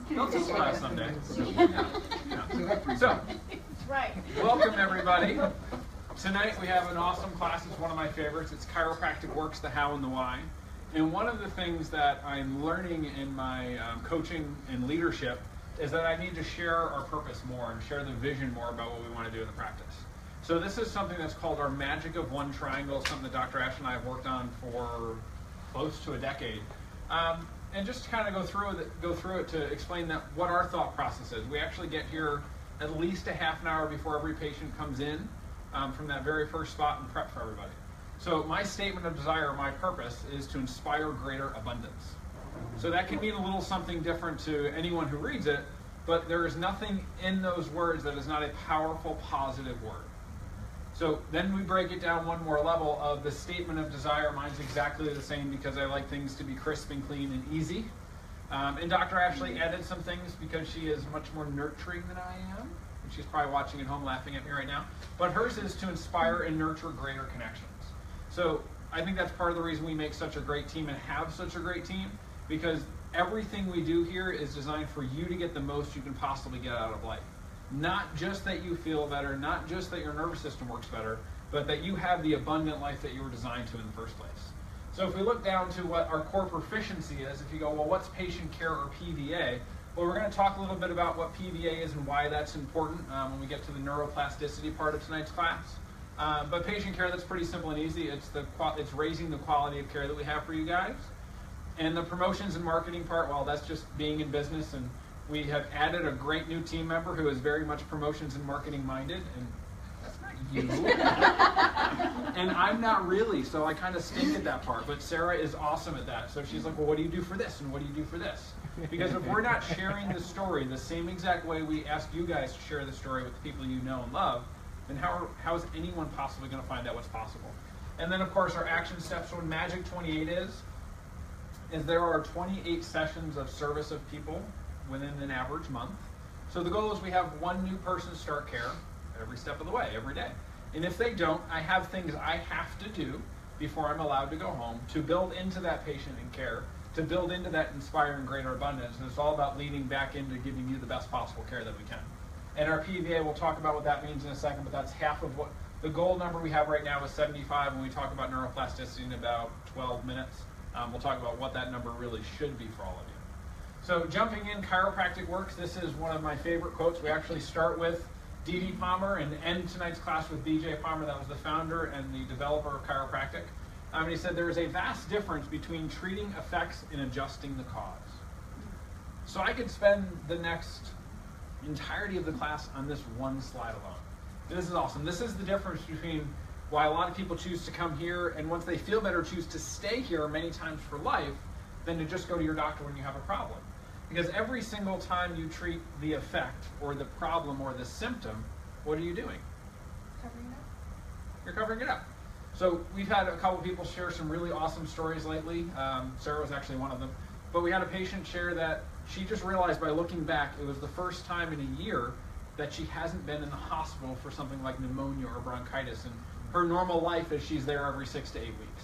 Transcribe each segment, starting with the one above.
They'll teach class someday. Yeah. So, welcome everybody. Tonight we have an awesome class. It's one of my favorites. It's Chiropractic Works, the how and the why. And one of the things that I'm learning in my coaching and leadership is that I need to share our purpose more and share the vision more about what we want to do in the practice. So this is something that's called our Magic of One Triangle, something that Dr. Ash and I have worked on for close to a decade. And just to kind of go through it to explain that what our thought process is. We actually get here at least a half an hour before every patient comes in from that very first spot and prep for everybody. So my statement of desire, my purpose, is to inspire greater abundance. So that can mean a little something different to anyone who reads it, but there is nothing in those words that is not a powerful, positive word. So then we break it down one more level of the statement of desire. Mine's exactly the same because I like things to be crisp and clean and easy. And Dr. Ashley added some things because she is much more nurturing than I am. And she's probably watching at home laughing at me right now. But hers is to inspire and nurture greater connections. So I think that's part of the reason we make such a great team and have such a great team, because everything we do here is designed for you to get the most you can possibly get out of life. Not just that you feel better, not just that your nervous system works better, but that you have the abundant life that you were designed to in the first place. So if we look down to what our core proficiency is, if you go, well, what's patient care or PVA? Well, we're going to talk a little bit about what PVA is and why that's important when we get to the neuroplasticity part of tonight's class. But patient care, that's pretty simple and easy. It's raising the quality of care that we have for you guys. And the promotions and marketing part, well, that's just being in business, and we have added a great new team member who is very much promotions and marketing minded, and that's not you. And I'm not really, so I kind of stink at that part, but Sarah is awesome at that. So she's like, well, what do you do for this, and what do you do for this? Because if we're not sharing the story the same exact way we ask you guys to share the story with the people you know and love, then how is anyone possibly going to find out what's possible? And then, of course, our action steps. So what Magic 28 is there are 28 sessions of service of people within an average month. So the goal is we have one new person start care every step of the way, every day. And if they don't, I have things I have to do before I'm allowed to go home to build into that patient and care, to build into that inspiring greater abundance. And it's all about leading back into giving you the best possible care that we can. And our PVA, we'll talk about what that means in a second, but that's half of what the goal number we have right now is 75. When we talk about neuroplasticity in about 12 minutes, we'll talk about what that number really should be for all of you. So jumping in, Chiropractic Works, this is one of my favorite quotes. We actually start with D.D. Palmer and end tonight's class with B.J. Palmer. That was the founder and the developer of chiropractic. And he said there is a vast difference between treating effects and adjusting the cause. So I could spend the next entirety of the class on this one slide alone. This is awesome. This is the difference between why a lot of people choose to come here and once they feel better choose to stay here many times for life than to just go to your doctor when you have a problem. Because every single time you treat the effect or the problem or the symptom, what are you doing? Covering it up. You're covering it up. So we've had a couple people share some really awesome stories lately. Sarah was actually one of them. But we had a patient share that she just realized by looking back, it was the first time in a year that she hasn't been in the hospital for something like pneumonia or bronchitis. And her normal life is she's there every 6 to 8 weeks.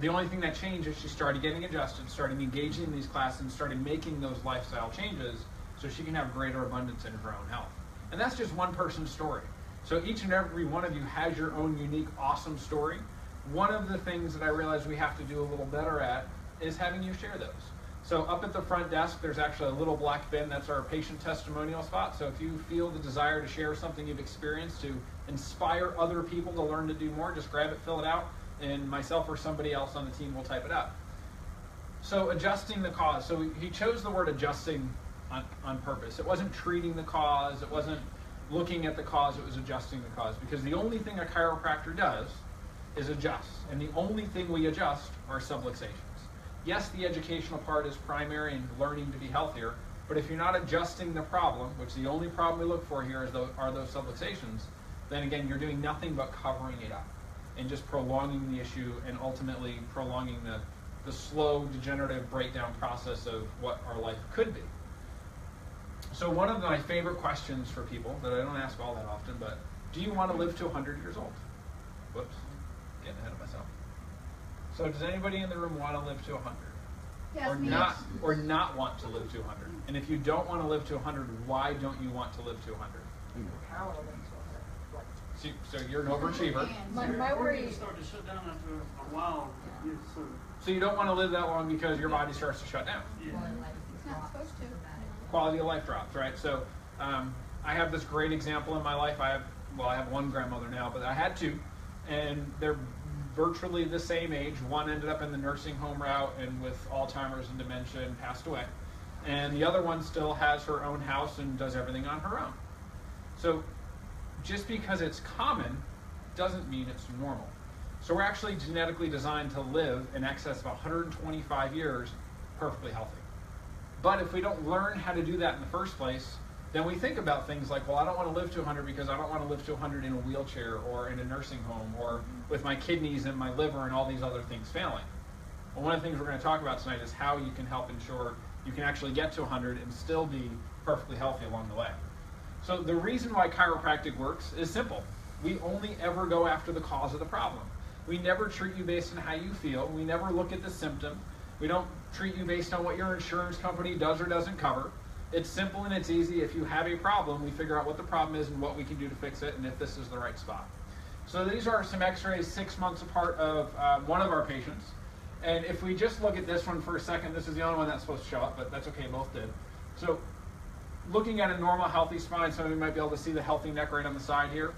The only thing that changed is she started getting adjusted, started engaging in these classes, and started making those lifestyle changes so she can have greater abundance in her own health. And that's just one person's story. So each and every one of you has your own unique, awesome story. One of the things that I realized we have to do a little better at is having you share those. So up at the front desk, there's actually a little black bin. That's our patient testimonial spot. So if you feel the desire to share something you've experienced to inspire other people to learn to do more, just grab it, fill it out, and myself or somebody else on the team will type it up. So adjusting the cause. So he chose the word adjusting on purpose. It wasn't treating the cause. It wasn't looking at the cause. It was adjusting the cause. Because the only thing a chiropractor does is adjust. And the only thing we adjust are subluxations. Yes, the educational part is primary and learning to be healthier. But if you're not adjusting the problem, which the only problem we look for here are those subluxations, then again, you're doing nothing but covering it up and just prolonging the issue and ultimately prolonging the slow degenerative breakdown process of what our life could be. So one of my favorite questions for people that I don't ask all that often, but do you want to live to 100 years old? Whoops, getting ahead of myself. So does anybody in the room want to live to 100? or not want to live to 100? And if you don't want to live to 100, why don't you want to live to 100? So you're an overachiever. My worry start to shut down after a while. So you don't want to live that long because your body starts to shut down. Yeah. It's not supposed to. Quality of life drops, right? So I have this great example in my life. I have one grandmother now, but I had two, and they're virtually the same age. One ended up in the nursing home route and with Alzheimer's and dementia and passed away. And the other one still has her own house and does everything on her own. So just because it's common doesn't mean it's normal. So we're actually genetically designed to live in excess of 125 years perfectly healthy. But if we don't learn how to do that in the first place, then we think about things like, well, I don't want to live to 100 because I don't want to live to 100 in a wheelchair or in a nursing home or with my kidneys and my liver and all these other things failing. Well, one of the things we're going to talk about tonight is how you can help ensure you can actually get to 100 and still be perfectly healthy along the way. So the reason why chiropractic works is simple. We only ever go after the cause of the problem. We never treat you based on how you feel. We never look at the symptom. We don't treat you based on what your insurance company does or doesn't cover. It's simple and it's easy. If you have a problem, we figure out what the problem is and what we can do to fix it and if this is the right spot. So these are some x-rays 6 months apart of one of our patients. And if we just look at this one for a second, this is the only one that's supposed to show up, but that's okay, both did. So looking at a normal healthy spine, some of you might be able to see the healthy neck right on the side here.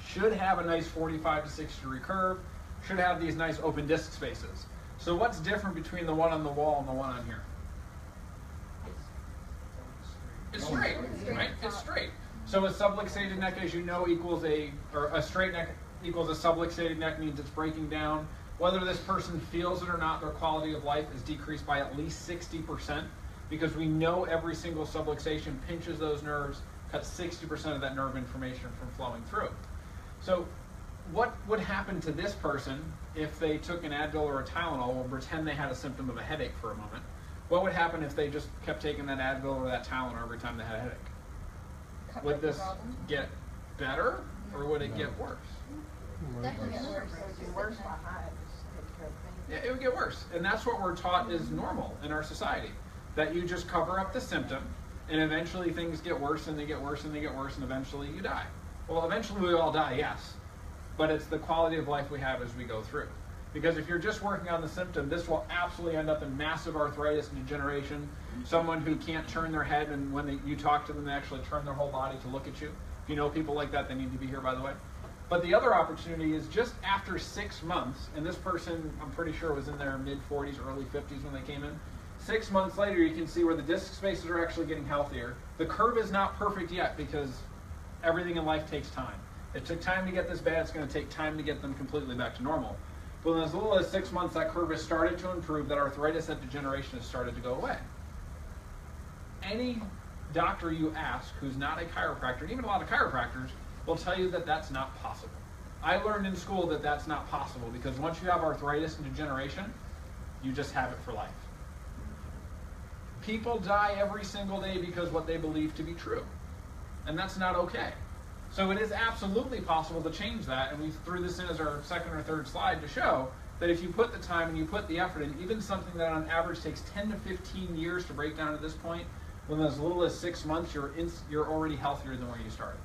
Should have a nice 45 to 60 degree curve, should have these nice open disc spaces. So what's different between the one on the wall and the one on here? It's straight, right? It's straight. So a subluxated neck, as you know, equals a straight neck equals a subluxated neck, means it's breaking down. Whether this person feels it or not, their quality of life is decreased by at least 60%, because we know every single subluxation pinches those nerves, cuts 60% of that nerve information from flowing through. So what would happen to this person if they took an Advil or a Tylenol? We'll pretend they had a symptom of a headache for a moment. What would happen if they just kept taking that Advil or that Tylenol every time they had a headache? Would this get better or would it get worse? Definitely get worse. Yeah, it would get worse. And that's what we're taught is normal in our society. That you just cover up the symptom and eventually things get worse and they get worse and they get worse and eventually you die. Well, eventually we all die, yes. But it's the quality of life we have as we go through. Because if you're just working on the symptom, this will absolutely end up in massive arthritis and degeneration. Someone who can't turn their head, and when you talk to them, they actually turn their whole body to look at you. If you know people like that, they need to be here, by the way. But the other opportunity is just after 6 months, and this person, I'm pretty sure, was in their mid-40s, early 50s when they came in. 6 months later, you can see where the disc spaces are actually getting healthier. The curve is not perfect yet because everything in life takes time. It took time to get this bad. It's going to take time to get them completely back to normal. But in as little as 6 months, that curve has started to improve, that arthritis, that degeneration has started to go away. Any doctor you ask who's not a chiropractor, and even a lot of chiropractors, will tell you that that's not possible. I learned in school that that's not possible because once you have arthritis and degeneration, you just have it for life. People die every single day because what they believe to be true. And that's not okay. So it is absolutely possible to change that, and we threw this in as our second or third slide to show that if you put the time and you put the effort in, even something that on average takes 10 to 15 years to break down to this point, when as little as 6 months, you're already healthier than where you started.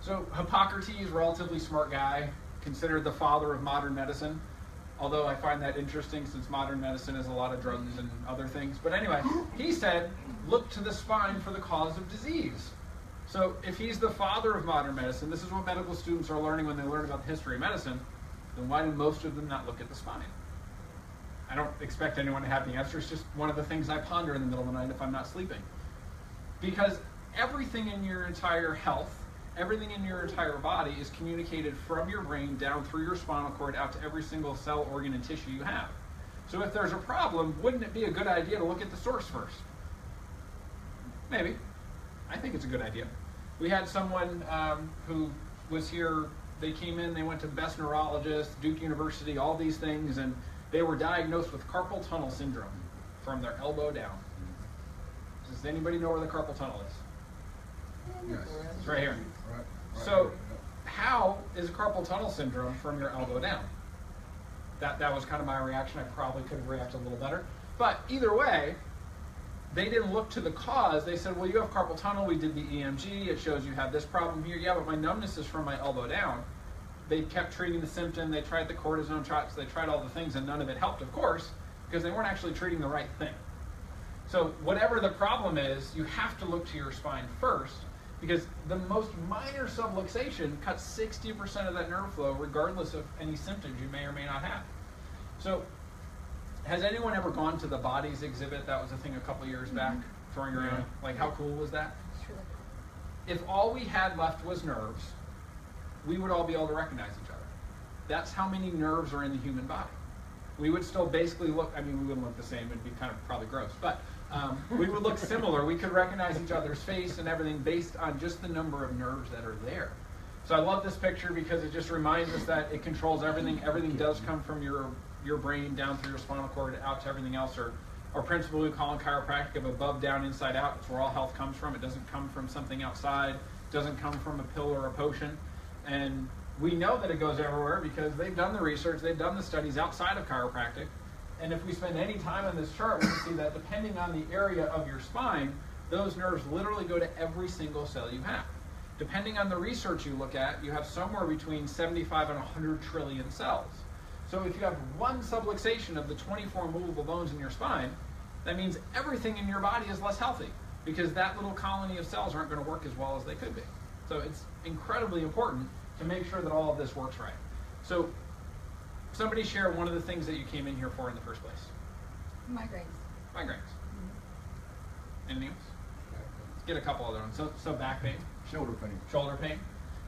So Hippocrates, relatively smart guy, considered the father of modern medicine, although I find that interesting since modern medicine is a lot of drugs and other things. But anyway, he said, look to the spine for the cause of disease. So if he's the father of modern medicine, this is what medical students are learning when they learn about the history of medicine, then why do most of them not look at the spine? I don't expect anyone to have the answer. It's just one of the things I ponder in the middle of the night if I'm not sleeping. Because everything in your entire health, everything in your entire body is communicated from your brain down through your spinal cord out to every single cell, organ, and tissue you have. So if there's a problem, wouldn't it be a good idea to look at the source first? Maybe. I think it's a good idea. We had someone who was here, they came in, they went to the best neurologist, Duke University, all these things, and they were diagnosed with carpal tunnel syndrome from their elbow down. Does anybody know where the carpal tunnel is? Yes. It's right here. Right. So how is carpal tunnel syndrome from your elbow down? That was kind of my reaction. I probably could have reacted a little better. But either way, they didn't look to the cause. They said, well, you have carpal tunnel. We did the EMG. It shows you have this problem here. Yeah, but my numbness is from my elbow down. They kept treating the symptom. They tried the cortisone shots. They tried all the things, and none of it helped, of course, because they weren't actually treating the right thing. So whatever the problem is, you have to look to your spine first, because the most minor subluxation cuts 60% of that nerve flow, regardless of any symptoms you may or may not have. So has anyone ever gone to the Bodies exhibit? That was a thing a couple years back, throwing around. Like, how cool was that? If all we had left was nerves, we would all be able to recognize each other. That's how many nerves are in the human body. We would still basically look, I mean, we wouldn't look the same. It'd be kind of probably gross. But we would look similar. We could recognize each other's face and everything based on just the number of nerves that are there. So I love this picture because it just reminds us that it controls everything. Everything does come from your brain down through your spinal cord out to everything else. Or principle we call in chiropractic of above, down, inside out. It's where all health comes from. It doesn't come from something outside. It doesn't come from a pill or a potion. And we know that it goes everywhere because they've done the research, they've done the studies outside of chiropractic. And if we spend any time on this chart, we can see that depending on the area of your spine, those nerves literally go to every single cell you have. Depending on the research you look at, you have somewhere between 75 and 100 trillion cells. So if you have one subluxation of the 24 movable bones in your spine, that means everything in your body is less healthy because that little colony of cells aren't going to work as well as they could be. So it's incredibly important to make sure that all of this works right. So somebody share one of the things that you came in here for in the first place. Migraines. Migraines. Anything else? Let's get a couple other ones. So back pain. Shoulder pain. Shoulder pain.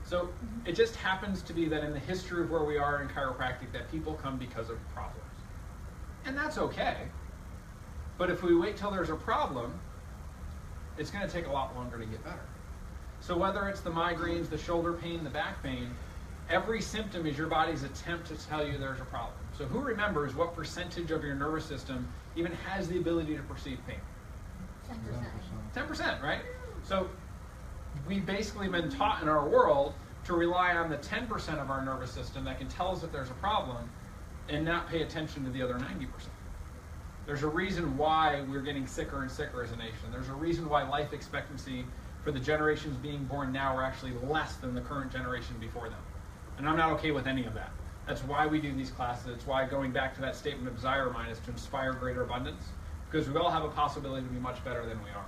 So it just happens to be that in the history of where we are in chiropractic that people come because of problems. And that's okay. But if we wait till there's a problem, it's going to take a lot longer to get better. So whether it's the migraines, the shoulder pain, the back pain, every symptom is your body's attempt to tell you there's a problem. So who remembers what percentage of your nervous system even has the ability to perceive pain? 10%. 10%, right? So we've basically been taught in our world to rely on the 10% of our nervous system that can tell us that there's a problem and not pay attention to the other 90%. There's a reason why we're getting sicker and sicker as a nation. There's a reason why life expectancy for the generations being born now are actually less than the current generation before them. And I'm not okay with any of that. That's why we do these classes. It's why going back to that statement of desire of mine is to inspire greater abundance, because we all have a possibility to be much better than we are.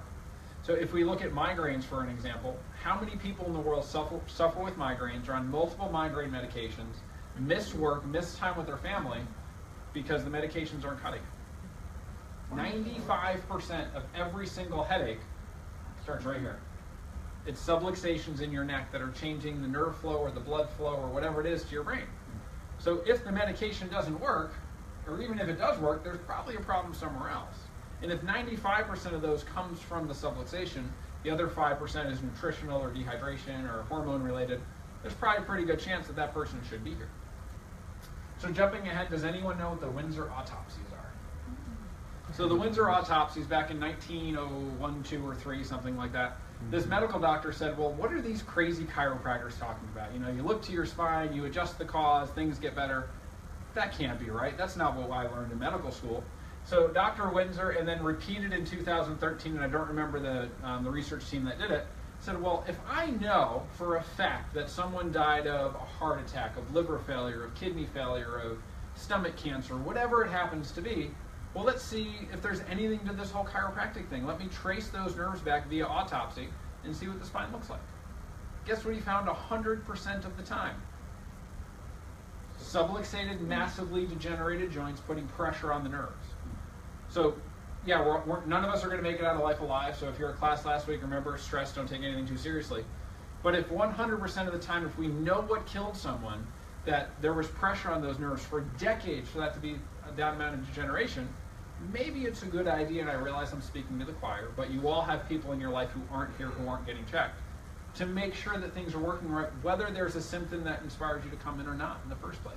So if we look at migraines for an example, how many people in the world suffer with migraines, are on multiple migraine medications, miss work, miss time with their family because the medications aren't cutting it? 95% of every single headache starts right here. It's subluxations in your neck that are changing the nerve flow or the blood flow or whatever it is to your brain. So if the medication doesn't work, or even if it does work, there's probably a problem somewhere else. And if 95% of those comes from the subluxation, the other 5% is nutritional or dehydration or hormone related, there's probably a pretty good chance that that person should be here. So jumping ahead, does anyone know what the Windsor Autopsies are? So the Windsor Autopsies back in 1901, 2, or 3, something like that, this medical doctor said, well, what are these crazy chiropractors talking about? You know, you look to your spine, you adjust the cause, things get better. That can't be right. That's not what I learned in medical school. So Dr. Windsor, and then repeated in 2013, and I don't remember the research team that did it, said, well, if I know for a fact that someone died of a heart attack, of liver failure, of kidney failure, of stomach cancer, whatever it happens to be, well, let's see if there's anything to this whole chiropractic thing. Let me trace those nerves back via autopsy and see what the spine looks like. Guess what he found 100% of the time? Subluxated, massively degenerated joints putting pressure on the nerves. So, yeah, none of us are going to make it out of life alive. So if you're at class last week, remember, stress, don't take anything too seriously. But if 100% of the time, if we know what killed someone, that there was pressure on those nerves for decades for that to be that amount of degeneration, maybe it's a good idea, and I realize I'm speaking to the choir, but you all have people in your life who aren't here, who aren't getting checked, to make sure that things are working right, whether there's a symptom that inspires you to come in or not in the first place.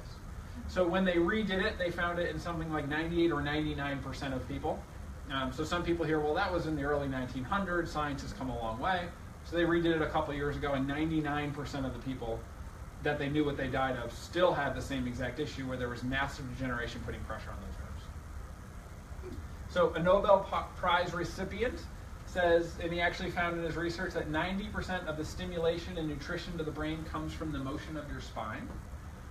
So when they redid it, they found it in something like 98 or 99% of people. So some people hear, well, that was in the early 1900s, science has come a long way. So they redid it a couple years ago, and 99% of the people that they knew what they died of still had the same exact issue where there was massive degeneration putting pressure on those nerves. So a Nobel Prize recipient says, and he actually found in his research that 90% of the stimulation and nutrition to the brain comes from the motion of your spine.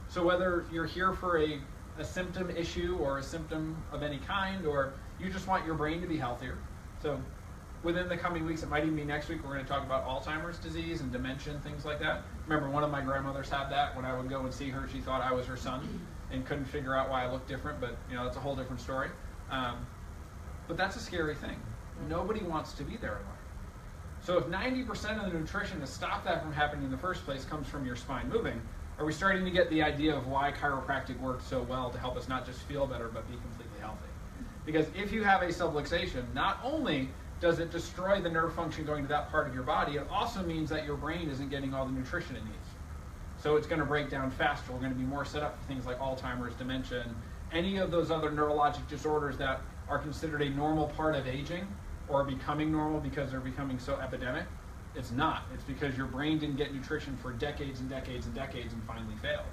So whether you're here for a symptom issue or a symptom of any kind, or you just want your brain to be healthier. So within the coming weeks, it might even be next week, we're going to talk about Alzheimer's disease and dementia and things like that. Remember, one of my grandmothers had that. When I would go and see her, she thought I was her son and couldn't figure out why I looked different, but that's a whole different story. But that's a scary thing. Nobody wants to be there in life. So if 90% of the nutrition to stop that from happening in the first place comes from your spine moving, are we starting to get the idea of why chiropractic works so well to help us not just feel better, but be completely healthy? Because if you have a subluxation, not only does it destroy the nerve function going to that part of your body, it also means that your brain isn't getting all the nutrition it needs. So it's going to break down faster. We're going to be more set up for things like Alzheimer's, dementia, and any of those other neurologic disorders that are considered a normal part of aging or becoming normal because they're becoming so epidemic. It's not. It's because your brain didn't get nutrition for decades and decades and decades and finally failed.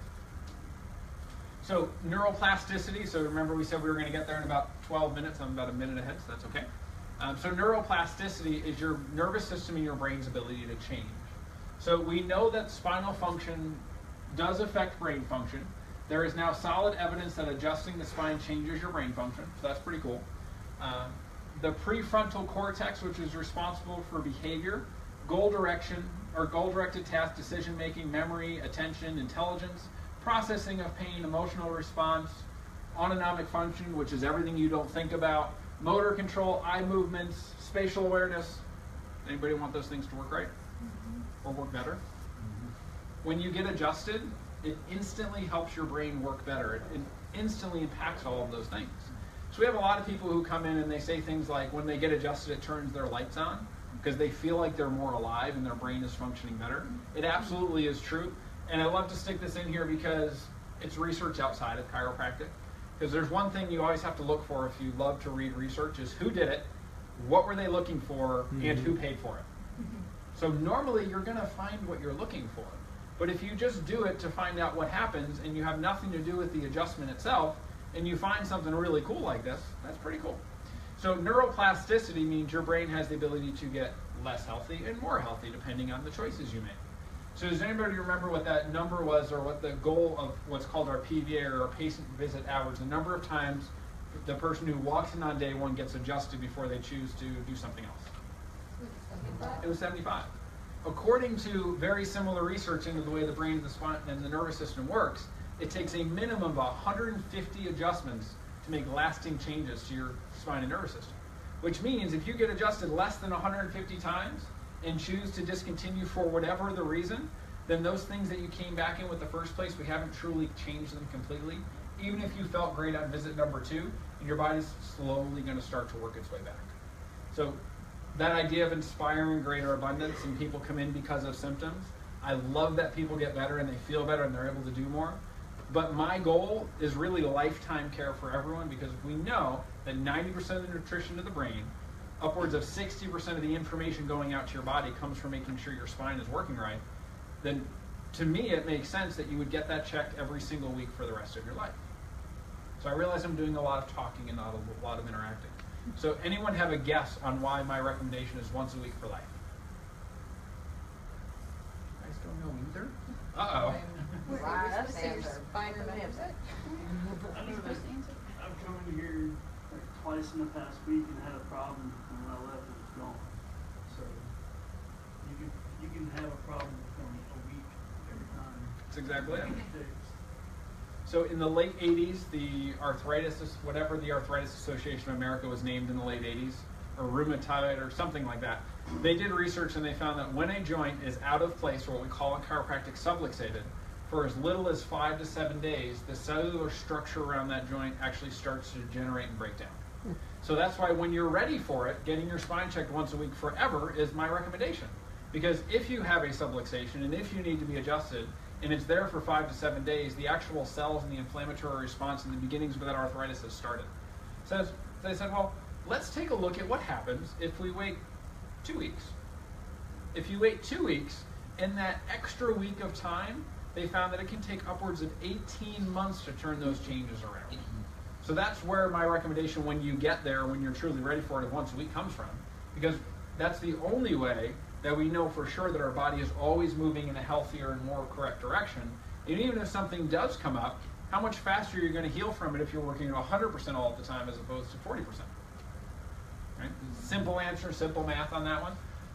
So neuroplasticity, so remember we said we were going to get there in about 12 minutes. I'm about a minute ahead, so that's okay. So neuroplasticity is your nervous system and your brain's ability to change. So we know that spinal function does affect brain function. There is now solid evidence that adjusting the spine changes your brain function, so that's pretty cool. The prefrontal cortex, which is responsible for behavior, goal direction, or goal-directed task decision-making, memory, attention, intelligence, processing of pain, emotional response, autonomic function, which is everything you don't think about, motor control, eye movements, spatial awareness. Anybody want those things to work right? Or work better? When you get adjusted, it instantly helps your brain work better. It instantly impacts all of those things. So we have a lot of people who come in and they say things like, when they get adjusted, it turns their lights on because they feel like they're more alive and their brain is functioning better. It absolutely is true. And I love to stick this in here because it's research outside of chiropractic. Because there's one thing you always have to look for if you love to read research is who did it, what were they looking for, and who paid for it. So normally you're going to find what you're looking for. But if you just do it to find out what happens and you have nothing to do with the adjustment itself, and you find something really cool like this, that's pretty cool. So neuroplasticity means your brain has the ability to get less healthy and more healthy depending on the choices you make. So does anybody remember what that number was, or what the goal of what's called our PVA, or our patient visit average, the number of times the person who walks in on day one gets adjusted before they choose to do something else? It was 75. According to very similar research into the way the brain and the spine and the nervous system works, it takes a minimum of 150 adjustments to make lasting changes to your spine and nervous system. Which means if you get adjusted less than 150 times and choose to discontinue for whatever the reason, then those things that you came back in with the first place, we haven't truly changed them completely. Even if you felt great on visit number 2, and your body's slowly going to start to work its way back. So that idea of inspiring greater abundance and people come in because of symptoms, I love that people get better and they feel better and they're able to do more. But my goal is really lifetime care for everyone, because if we know that 90% of the nutrition to the brain, upwards of 60% of the information going out to your body comes from making sure your spine is working right, then to me it makes sense that you would get that checked every single week for the rest of your life. So I realize I'm doing a lot of talking and not a lot of interacting. So anyone have a guess on why my recommendation is once a week for life? You guys don't know either? Uh-oh. Wow, that's the answer. I know that I've come in here like twice in the past week and had a problem, and when I left it was gone. So you can have a problem from a week every time. That's exactly it. Fixed. So in the late 80s, the arthritis, whatever the Arthritis Association of America was named in the late 80s, or rheumatoid or something like that, they did research and they found that when a joint is out of place, or what we call in chiropractic subluxated, for as little as 5 to 7 days, the cellular structure around that joint actually starts to degenerate and break down. So that's why when you're ready for it, getting your spine checked once a week forever is my recommendation. Because if you have a subluxation and if you need to be adjusted, and it's there for 5 to 7 days, the actual cells and the inflammatory response and the beginnings of that arthritis has started. So they said, well, let's take a look at what happens if we wait 2 weeks. If you wait 2 weeks, in that extra week of time, they found that it can take upwards of 18 months to turn those changes around. So that's where my recommendation when you get there, when you're truly ready for it, of once a week comes from. Because that's the only way that we know for sure that our body is always moving in a healthier and more correct direction. And even if something does come up, how much faster you're going to heal from it if you're working 100% all the time as opposed to 40%. Right? Simple answer, simple math on that one.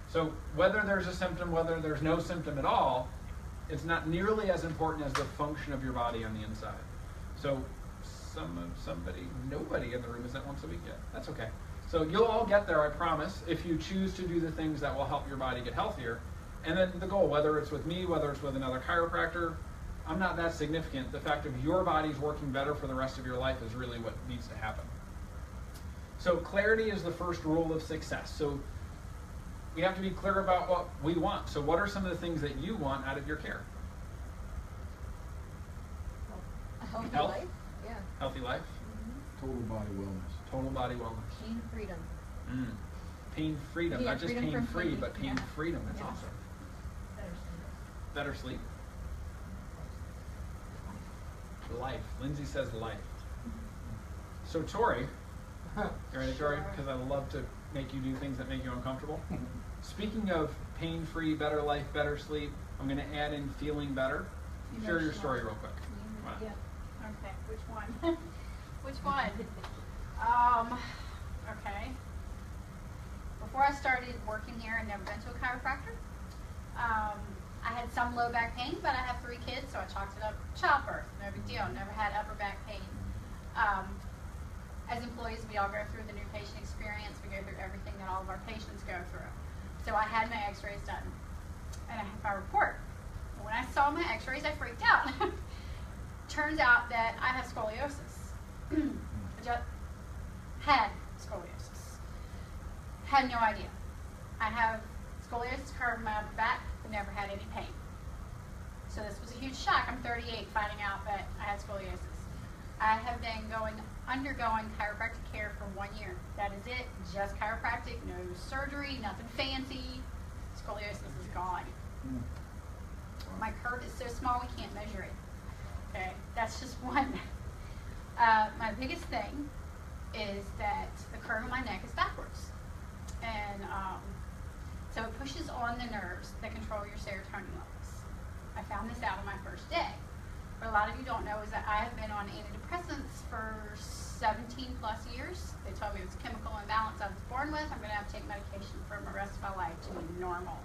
So whether there's a symptom, whether there's no symptom at all, it's not nearly as important as the function of your body on the inside. So nobody in the room is at once a week yet. That's okay. So you'll all get there, I promise, if you choose to do the things that will help your body get healthier. And then the goal, whether it's with me, whether it's with another chiropractor, I'm not that significant. The fact of your body's working better for the rest of your life is really what needs to happen. So clarity is the first rule of success. So we have to be clear about what we want. So what are some of the things that you want out of your care? A healthy Health? life. Yeah. Healthy life? Total body wellness. Total body wellness. Pain freedom. Pain freedom. Yeah, Not just freedom pain from free, pain. but pain Yeah. freedom. That's Yeah. awesome. Better sleep. Life. Lindsay says life. So Tori, you ready, Tori? Because I love to make you do things that make you uncomfortable. Speaking of pain-free, better life, better sleep, I'm going to add in feeling better. Share your story real quick. Come on. Yeah. Okay. Which one? Which one? Okay. Before I started working here, I'd never been to a chiropractor. I had some low back pain, but I have 3 kids, so I chalked it up childbirth. No big deal. Never had upper back pain. As employees, we all go through the new patient experience. We go through everything that all of our patients go through. So I had my x-rays done, and I had my report. And when I saw my x-rays, I freaked out. Turns out that I have scoliosis. I just had scoliosis. Had no idea. I have scoliosis curve in my upper back, but never had any pain. So this was a huge shock. I'm 38, finding out that I had scoliosis. I have been undergoing chiropractic care for 1 year. That is it, just chiropractic, no surgery, nothing fancy. Scoliosis is gone. My curve is so small we can't measure it. Okay, that's just one. My biggest thing is that the curve of my neck is backwards. And so it pushes on the nerves that control your serotonin levels. I found this out on my first day. What a lot of you don't know is that I have been on antidepressants for 17 plus years. They told me it was a chemical imbalance I was born with. I'm going to have to take medication for the rest of my life to be normal.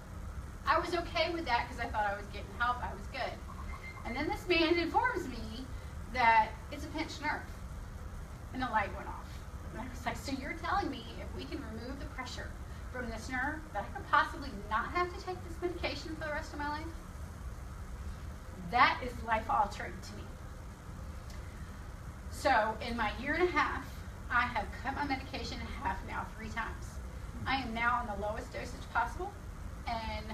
I was okay with that because I thought I was getting help. I was good. And then this man informs me that it's a pinched nerve. And the light went off. And I was like, so you're telling me if we can remove the pressure from this nerve that I could possibly not have to take this medication for the rest of my life? That is life-altering to me. So in my year and a half, I have cut my medication in half now 3 times. I am now on the lowest dosage possible, and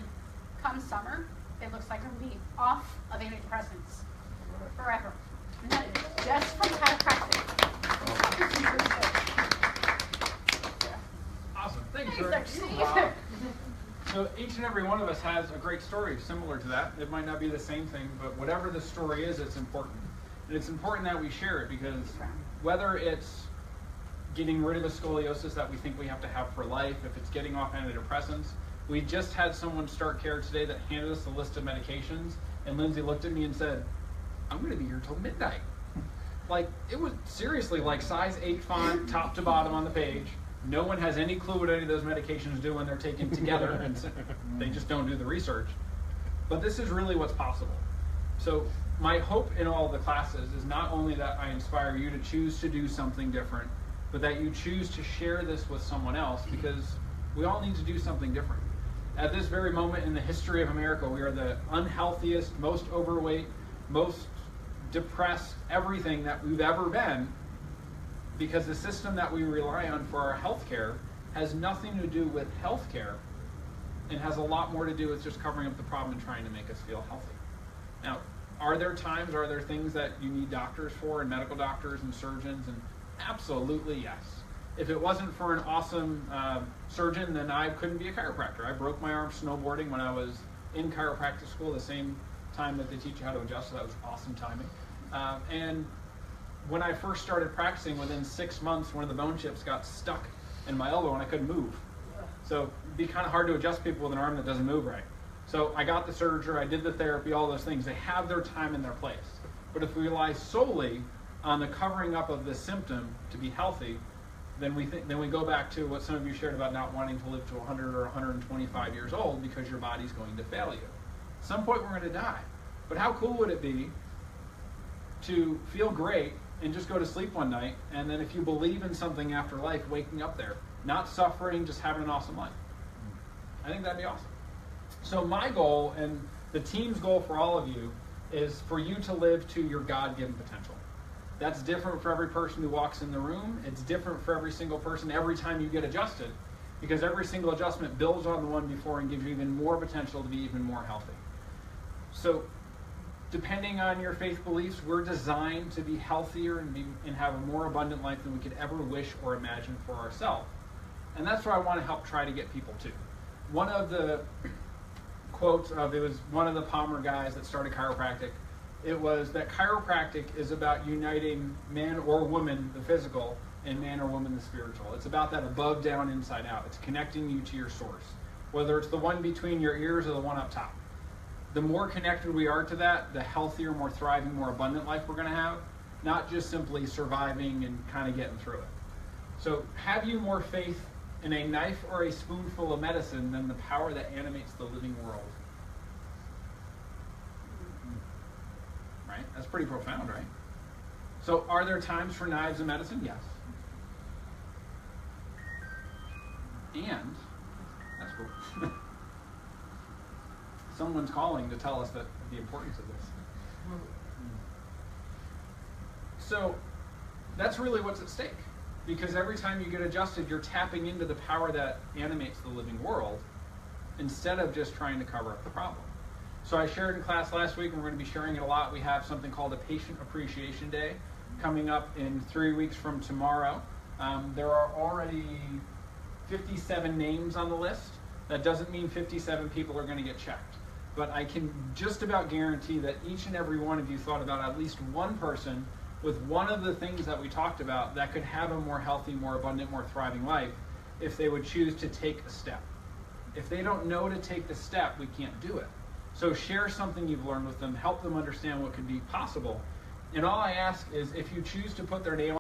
come summer, it looks like I'm going to be off of antidepressants forever. And that is just from chiropractic. Awesome. Thanks, Thanks, Tori. Steve. So each and every one of us has a great story similar to that. It might not be the same thing, but whatever the story is, it's important. And it's important that we share it because whether it's getting rid of the scoliosis that we think we have to have for life, if it's getting off antidepressants, we just had someone start care today that handed us a list of medications, and Lindsay looked at me and said, I'm going to be here till midnight. Like, it was seriously like size 8 font, top to bottom on the page. No one has any clue what any of those medications do when they're taken together, and they just don't do the research. But this is really what's possible. So my hope in all the classes is not only that I inspire you to choose to do something different, but that you choose to share this with someone else, because we all need to do something different. At this very moment in the history of America, we are the unhealthiest, most overweight, most depressed, everything that we've ever been, because the system that we rely on for our health care has nothing to do with health care and has a lot more to do with just covering up the problem and trying to make us feel healthy. Now, are there things that you need doctors for, and medical doctors and surgeons? And absolutely yes. If it wasn't for an awesome surgeon, then I couldn't be a chiropractor. I broke my arm snowboarding when I was in chiropractic school, the same time that they teach you how to adjust, so that was awesome timing. And when I first started practicing, within 6 months, one of the bone chips got stuck in my elbow and I couldn't move. So it'd be kind of hard to adjust people with an arm that doesn't move right. So I got the surgery, I did the therapy, all those things. They have their time and their place. But if we rely solely on the covering up of the symptom to be healthy, then we go back to what some of you shared about not wanting to live to 100 or 125 years old because your body's going to fail you. At some point we're going to die. But how cool would it be to feel great and just go to sleep one night, and then if you believe in something after life, waking up there, not suffering, just having an awesome life? I think that'd be awesome. So my goal, and the team's goal for all of you, is for you to live to your God-given potential. That's different for every person who walks in the room. It's different for every single person every time you get adjusted, because every single adjustment builds on the one before and gives you even more potential to be even more healthy. So depending on your faith beliefs, we're designed to be healthier and have a more abundant life than we could ever wish or imagine for ourselves. And that's where I want to help try to get people to. One of the quotes it was one of the Palmer guys that started chiropractic. It was that chiropractic is about uniting man or woman, the physical, and man or woman, the spiritual. It's about that above, down, inside out. It's connecting you to your source, whether it's the one between your ears or the one up top. The more connected we are to that, the healthier, more thriving, more abundant life we're going to have, not just simply surviving and kind of getting through it. So have you more faith in a knife or a spoonful of medicine than the power that animates the living world? Right? That's pretty profound, right? So are there times for knives and medicine? Yes. And, that's cool. Someone's calling to tell us that the importance of this. So that's really what's at stake. Because every time you get adjusted, you're tapping into the power that animates the living world instead of just trying to cover up the problem. So I shared in class last week, and we're going to be sharing it a lot. We have something called a Patient Appreciation Day coming up in 3 weeks from tomorrow. There are already 57 names on the list. That doesn't mean 57 people are going to get checked. But I can just about guarantee that each and every one of you thought about at least one person with one of the things that we talked about that could have a more healthy, more abundant, more thriving life if they would choose to take a step. If they don't know to take the step, we can't do it. So share something you've learned with them, help them understand what could be possible. And all I ask is if you choose to put their name